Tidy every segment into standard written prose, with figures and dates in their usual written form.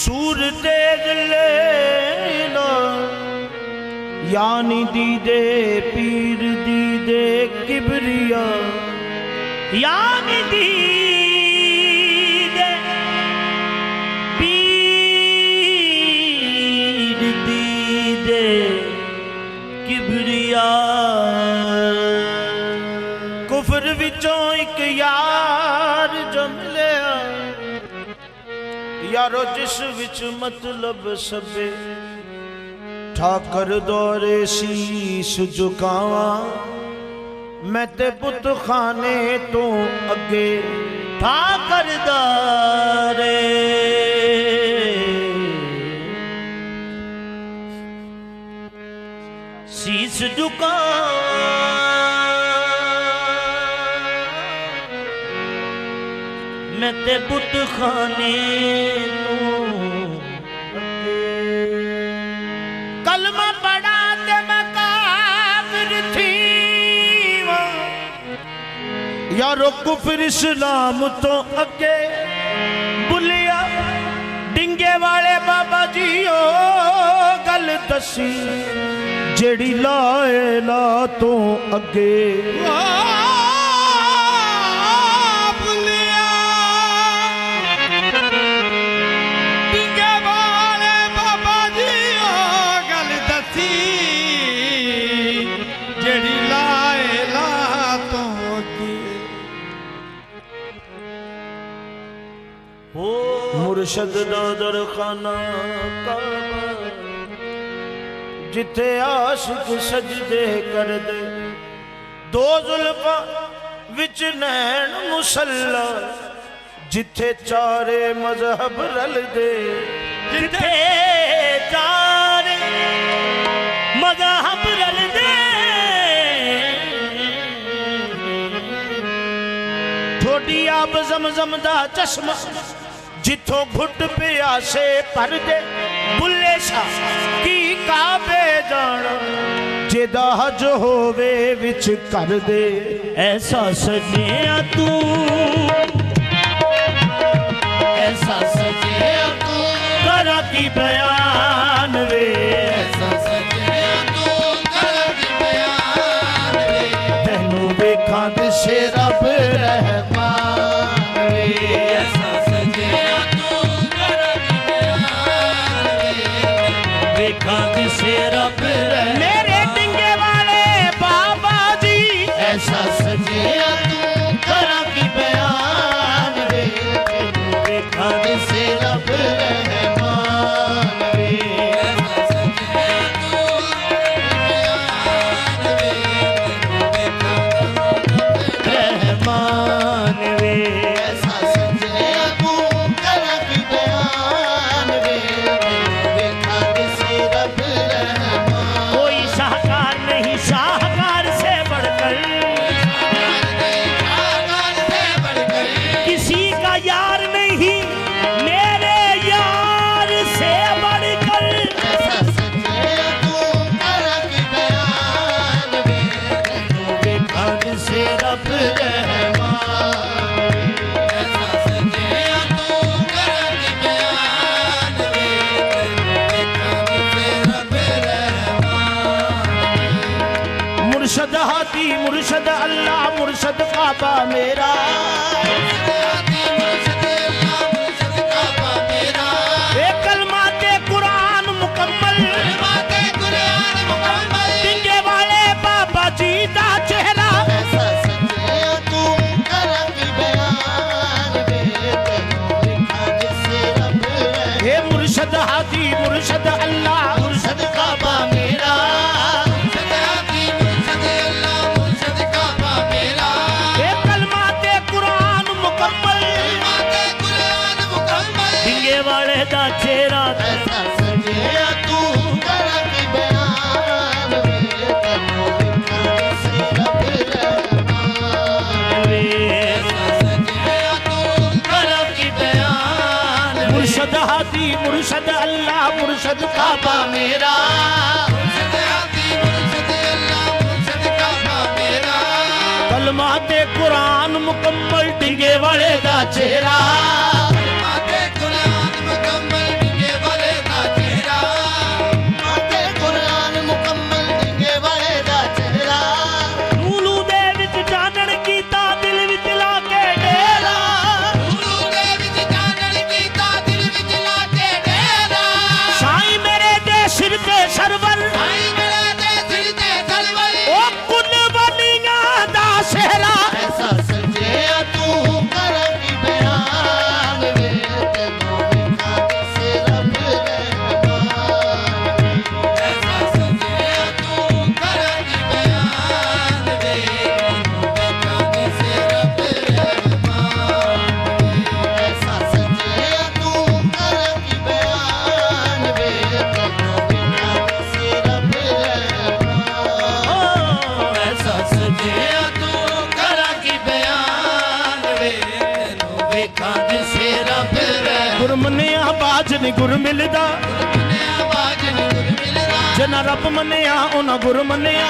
सूर तेज लेना यानी दीदे पीर दीदे किबरिया यानी दीदे पीर दीदे किबरिया कुफर विचों एक यार जो मिलिया यारो जिस विच मतलब सबे ठाकर दौरे शीश झुकावा मैं ते पुत खाने तो अगे ठाकर दौरे शीश झुका मैं ते पुत खाने तो कलमा पढ़ा ते मैं काफिर थी यारो कुफर इस्लाम तो अगे बुलिया डिंगे वाले बाबा जी ओ गल दसी जेड़ी लाए ला तो अगे मुर्शद दा दरखाना काबा जिथे आशिक सजदे कर दे दो जुल्फा विच नैन मुसल्ला जिथे चारे मजहब रल दे जिथे चारे मजहब रल दे थोड़ी आब जमजम दा चश्मा जिथों घुट प्यासे पर दे बुले शाह की काबे जाना जेदा हज होवे विच कर दे ऐसा सजिया तू ऐसा सजिया तू करा की बयान वे ऐसा सजिया तू करा की बयान वे तेनू वेखा दिसे रब रहमान वे ऐसा मेरे डिंगे वाले बाबा जी ऐसा सजिया तू करा की बयान वे देखा से रब रहमान वे ऐसा सजिया तू बयान वे देखा रहमान वे ऐसा सजिया तू करा की बयान वे देखा से रब मुर्शद हाथी मुर्शद अल्लाह मुर्शद काबा मेरा कलमा ते कुरान मुकम्मल डिंगे वाले बाबा जी दा चेहरा हे मुर्शद हाथी मुर्शद अल्लाह मुर्शद काबा मेरा वाले दा चेहरा ऐसा सजिया तू करा की बयान वे तेनू देखा से रब रहमान वे ऐसा सजिया तू करा की बयान मुर्शद हादी मुर्शद अल्लाह मुर्शद काबा मेरा मुर्शद हादी मुर्शद अल्लाह मुर्शद काबा मेरा कलमा ते कुरान मुकम्मल डिंगे वाले दा चेहरा नहीं गुर मिलदा जिन्ना रब मन्निया उन्हां गुर मन्निया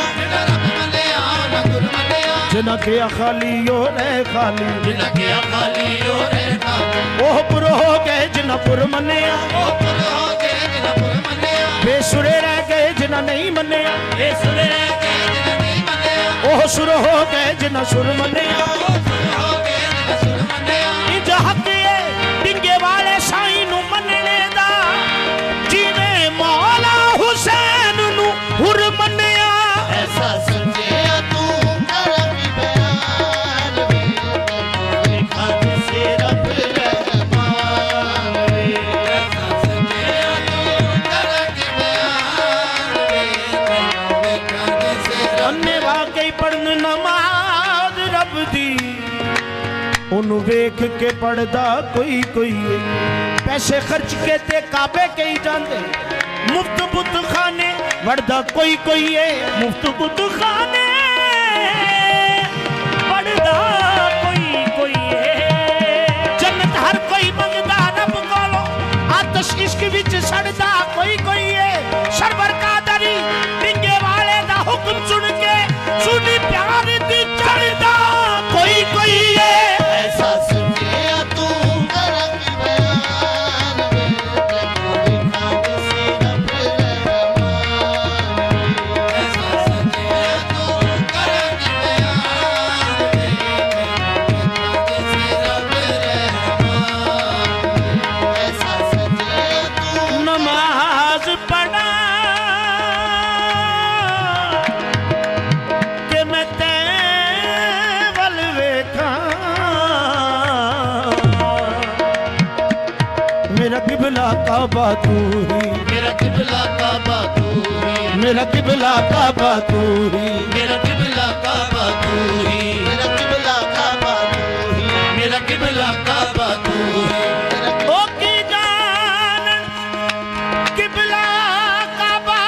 जिन्ना किया खाली ओ रहे खाली ओह पुर हो गए जिन्ना पुर मन्निया बेसुरे रह गए जिन्ना नहीं मन्निया ओह सुर हो गए जिन्ना सुर मन्निया इंज हक है डिंगे वाले साईं नू मनने दा जिवें मौला हुसैन नू हुर मन्निया ऐसा सजिया तू कर की बयान वे लिखा से रब रहमान वे ऐसा सजिया तू कर की बयान वे लिखा से अन्ने वाकई पढ़न नमाज रब दी ओनू वेख के पढ़दा कोई कोई पैसे खर्च के ते काबे कई जांदे मुफ्त बुत खाने वड़दा कोई कोई है मुफ्त बुत खाने वड़दा कोई कोई है जन्नत हर कोई मंगदा रब कोलो आतिश इश्क विच सड़दा कोई कोई है सरवर कादरी डिंगे वाले दा हुक्म सुन के सुनी प्यार दी चढ़दा कोई कोई है ऐसा सजिया तू कर की बयान वे लिखा से रब रहमान ऐसा सजिया तू कर की बयान वे लिखा से रब रहमान ऐसा सजिया तू नमाज पढ़ा के मैं तैवल वेखा मेरा किबला काबा तू ही मेरा किबला काबा तू ही मेरा किबला काबा तू ही मेरा किबला काबा तू ही मेरा किबला काबा तू ही मेरा किबला काबा तू ही ओ की जान किबला काबा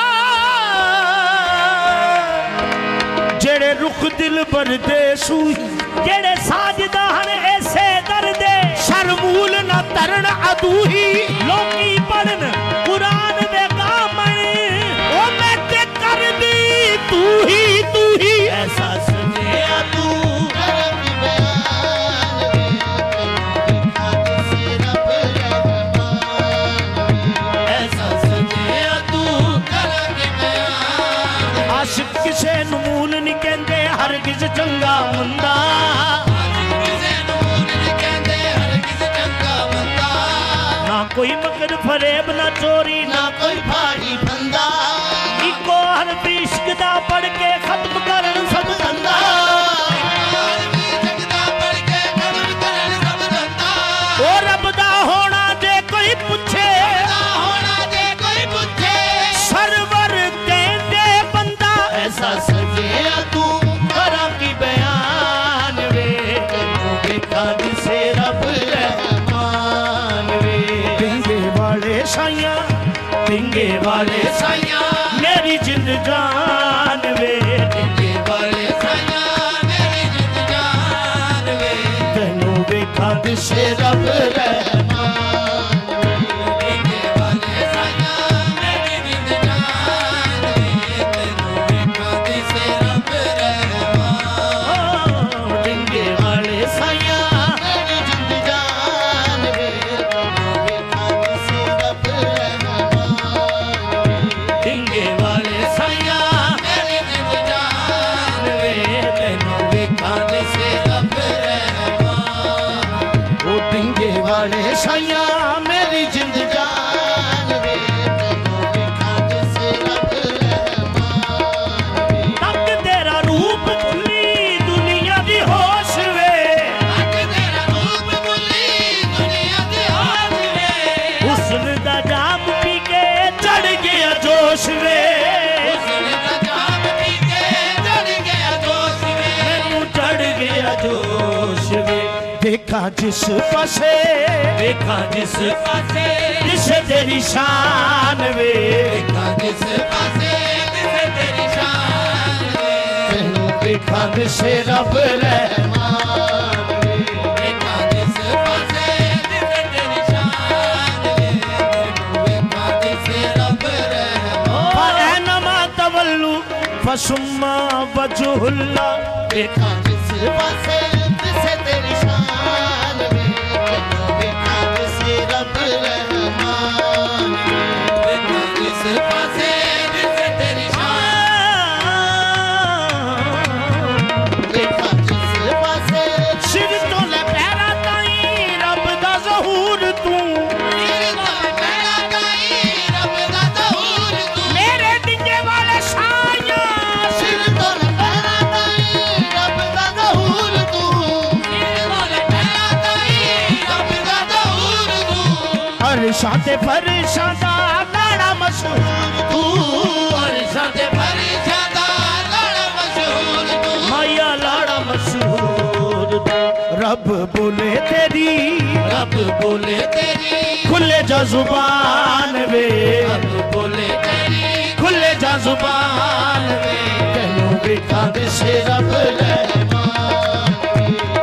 जेड़े रुख दिल पर दे सूही जेड़े साजदा हन ऐसे दर्दे शर्मूल न तरन अदूही लोकी पढ़न कुरान दे गामण ओ मैं ते कर दी तू ही ऐसा सजिया तू कर की बयान वे लिखा से रब रहमान ऐसा सजिया तू कर की बयान आशिक किसे नू मूल नहीं कहंदे हरगिज़ चंगा मुंदा किसे नूर नहीं कहंदे हर किस चंगा बंदा ना कोई मगर फरेब ना चोरी ना ना कोई भारी बंदा इको हरफ इश्क दा पढ़ के खत्म करन सब धंधा जगदा पढ़ के कर्म करन सब धंधा ओ रब दा होना जे कोई पूछे ना होना जे कोई पूछे सरवर कहंदे बंदा ऐसा सजिया तू करा की बयान वे लिखा से रब रहमान वे पिंगे वाले साइया पिंगे वाले साइया मेरी जिंद जान वे डिंगे वाले साइया मेरी जिंद जान वे तेनू वेखा से रब रहमान डिंगे वाले साइया मेरी जिंद जान वे तेनू लिखा से रब रहमान डिंगे वाले साइया मेरी जिंद जान वे तेनू लिखा से रब रहमान डिंगे वाले साइया मेरी जिंद जान वे तेनू लिखा से रब रहमान ओ डिंगे वाले साइया मेरी जिंद जान वे तेनू लिखा से रब रहमान तक तेरा रूप भुली दुनिया दी होश वे अक तेरा रूप भुली दुनिया दी होश वे हुस्न दा जाम पी के चढ़ गया जोश वे हुस्न दा जाम पी के चढ़ गया जोश वे मैनू चढ़ गया जोश वे देखा जिस पासे देखा जिस पासे जिसे तेरी शान वे देखा जिस पासे दिसे तेरी शान वे तेनू देखा दिसे रब रहमान वे देखा जिस पासे दिसे तेरी शान वे तेनू कमालू फसुम्मा वजहुल्ला देखा जिस पासे दिसे तेरी शान वे तैनू देखा जिस रब रहमान देखा जिस पासे दिसे तेरी देखा जिस पासे सिर तो ले पैरा ताई रब दा ज़हूर तू सिर तो ले पैरा ताई रब दा ज़हूर तू मेरे डिंगे वाले साया सिर तो ले पैरा ताई रब दा ज़हूर तू सिर तो ले पैरा ताई रब दा ज़हूर तू अरशाते फरिशादा लाड़ा मशहूर तू अरशाते फरिशादा लाड़ा मशहूर तू माया लाड़ा मशहूर रब बोले तेरी रब बोले तेरी खुले जा जुबान वे रब बोले तेरी खुले जा जुबान वे तैनू देखा दिसे रब रहमान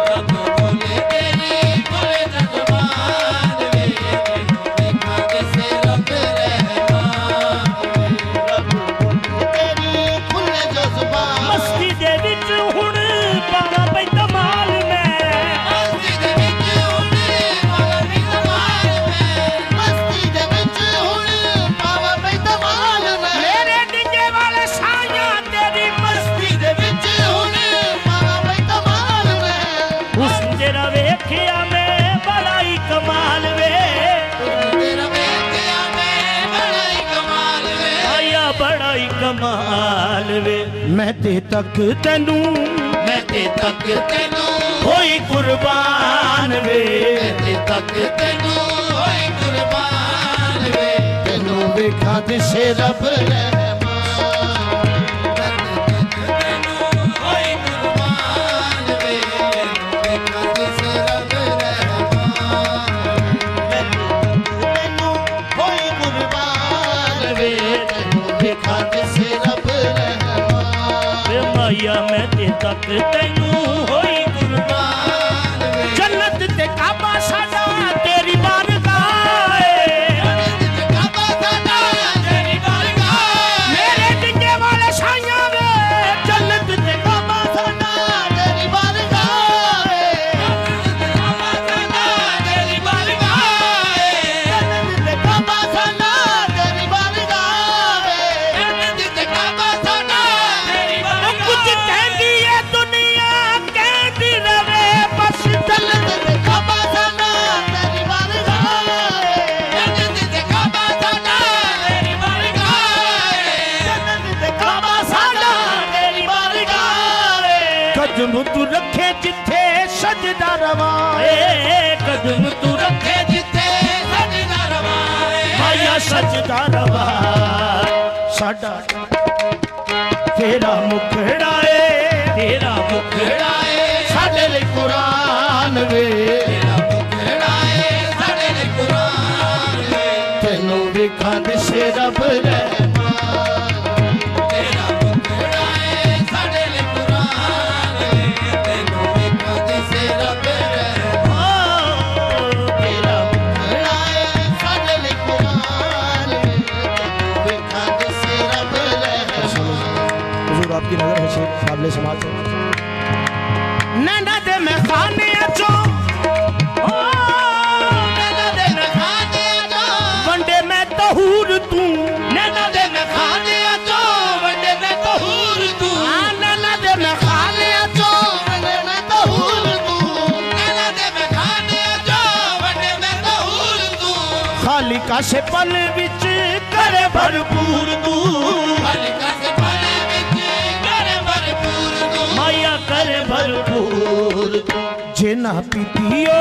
रब बोले तेरी खुले जज़बान वे तैनू देखा दिसे रब रहमान रब बोले तेरी खुले जज़बान मस्ती दे विच हुण पावा पई कमाल मैं मस्ती दे विच हुण पावा पई कमाल मैं मस्ती दे विच हुण पावा पई कमाल मैं मेरे डिंगे वाले साया तेरी मस्ती दे विच हुण पावा पई कमाल मैं उस तेरा वेखिया मैं बड़ाई कमाल वे तेरा वेखिया मैं बड़ाई कमाल वे आया बड़ाई कमाल वे मैं ते तक तैनू मैं ते तक तैनू होई कुर्बान वे ते तक तैनू होई कुर्बान वे तैनू वेखा दिसे रब रहमान तैनू होई कुर्बान वे वेखा दिसे रब रहमान तैनू होई कुर्बान वे तैनू वेखा दिसे रब रहमान वे माया मैं ते तक तैनू होई कुर्बान वे जन्नत ते काबा साडा तेरी बारगाह है काबा साडा तेरी बारगाह मेरे डिंगे वाले साया वे जन्नत ते काबा साडा तेरी बारगाह काबा साडा तेरी बारगाह काबा साडा तेरी बारगाह काबा साडा तेरी कुछ कहती है दुनिया कहती रवे बस जन्नत ते काबा साडा तेरी बारगाह जन्नत ते काबा साडा तेरी बारगाह जन्नत ते काबा साडा तेरी बारगाह कदम तू रखे जिथे सजदा रवाए कदम तू रखे जिथे सजदा रवाए माया सजदा रवा साडा तेरा मुखड़ा है तेरा मुखड़ा मुखड़ाए साडे ਲਈ कुरान वे तेरा मुखड़ाए साडे ले कुरान वे तैनू वेखा दिसे रब रहमान तेरा मुखड़ाए साडे ले कुरान वे तैनू वेखा दिसे रब रहमान तेरा मुखड़ाए साडे ले कुरान वे तैनू वेखा दिसे रब रहमान हुजूर आपकी नजर है शेख काबिल समाज नैना दे मैं खाने चो नैना दे मैं खाने चो वंडे मैं तहूर तू नैना दे मैं खाने चो वंडे मैं तहूर तू नैना दे मैं खाने चो वंडे मैं तहूर तू नैना दे मैं खाने चो वंडे मैं तहूर तू खाली का से पल विच करे भरपूर तू हल्का से भले विच करे भरपूर तू माया करे भरपूर तू जिना पीतियो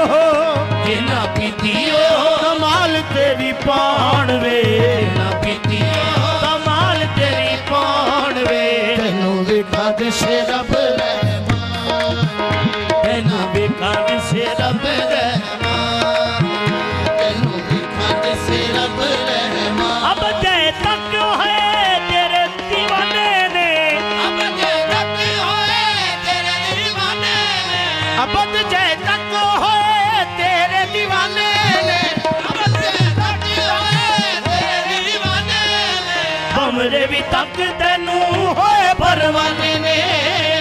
बिना पीतियो कमाल तेरी पाण वे बिना पीतियो कमाल तेरी पाण वे तैनू वेखा दिसे रब रहमान तैनू वेखा दिसे रब रहमान तैनू वेखा दिसे रब रहमान अब जय तक है तेरे दीवाने ने अब जे तक होए तेरे दीवाने ने अब जय तक है तेरे दीवाने ने अब जे तक होए तेरे दीवाने ने ਹਮਰੇ ਵੀ ਤੱਕ ਤੈਨੂੰ ਹੋਏ ਪਰਵਾਨੇ ਨੇ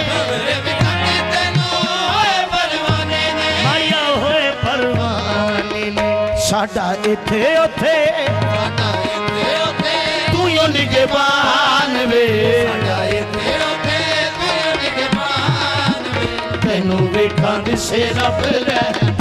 ਹਮਰੇ ਵੀ ਤੱਕ ਤੈਨੂੰ ਹੋਏ ਪਰਵਾਨੇ ਨੇ ਮਾਇਆ ਹੋਏ ਪਰਵਾਨੇ ਨੇ ਸਾਡਾ ਇੱਥੇ ਉੱਥੇ ਸਾਡਾ ਇੱਥੇ ਉੱਥੇ ਤੂੰ ਹੀ ਨਿਗਹਿਬਾਨ ਵੇ ਸਾਡਾ ਇੱਥੇ ਉੱਥੇ ਤੂੰ ਨਿਗਹਿਬਾਨ ਵੇ ਤੈਨੂੰ ਵੇਖਾਂ ਦਿਸੇ ਰੱਬ ਰਹਿ